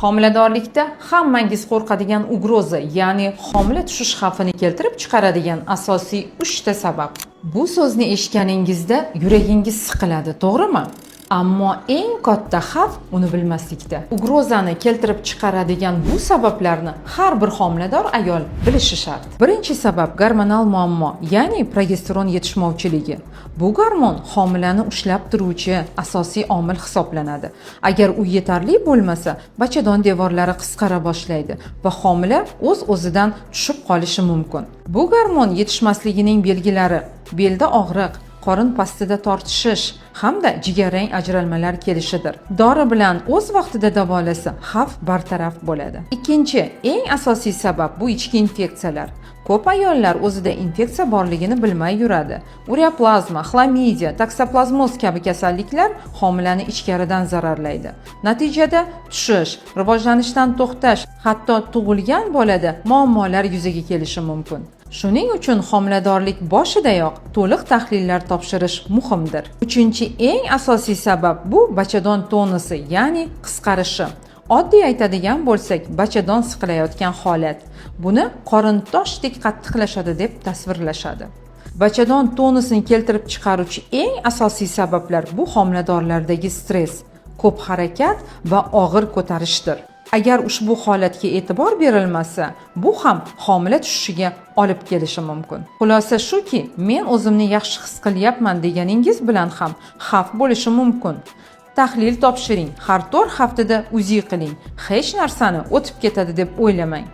Homiladorlikda hammangiz qo'rqadigan ugroza, ya'ni homila tushish xavfini keltirib chiqaradigan asosiy 3 ta sabab. Bu so'zni eshitganingizda yuragingiz siqiladi, to'g'rimi? Ammo eng katta xavf uni bilmaslikda. Ugrozani keltirib chiqaradigan bu sabablarni har bir homilador ayol bilishi shart. Birinchi sabab gormonal muammo, ya'ni progesteron yetishmovchiligi. Bu gormon homilani ushlab turuvchi asosiy omil hisoblanadi. Agar u yetarli bo'lmasa, bachadon devorlari qisqara boshlaydi va homila o'z-o'zidan tushib qolishi mumkin. Bu gormon yetishmasligining belgilari: belda og'riq, qorin pastida tortishish hamda jigarrang ajralmalar kelishidir. Dori bilan o'z vaqtida davolasa, xavf bartaraf bo'ladi. Ikkinchi, eng asosiy sabab bu ichki infeksiyalar. Ko'p ayollar o'zida infeksiya borligini bilmay yuradi. Ureoplazma, xlamidiya, taksoplazmoz kabi kasalliklar homilani ichkaridan zararlaydi. Natijada tushish, rivojlanishdan to'xtash, hatto tug'ilgan bolada muammolar yuzaga kelishi mumkin. Shuning uchun homiladorlik boshidayoq to'liq tahlillar topshirish muhimdir. Uchinchi eng asosiy sabab bu bachadon tonusi, ya'ni qisqarishi. Oddiy aytadigan bo'lsak, bachadon siqilayotgan holat. Buni qorin toshdek qattiqlashadi deb tasvirlashadi. Bachadon tonusini keltirib chiqaruvchi eng asosiy sabablar bu homiladorlardagi stress, ko'p harakat va og'ir ko'tarishdir. Agar ushbu holatga e'tibor berilmasa, bu ham homila tushishiga olib kelishi mumkin. Xulosa shuki, men o'zimni yaxshi his qilyapman deganingiz bilan ham xavf bo'lishi mumkin. Tahlil topshiring, har 4 haftada UZI qiling. Hech narsani o'tib ketadi deb o'ylamang.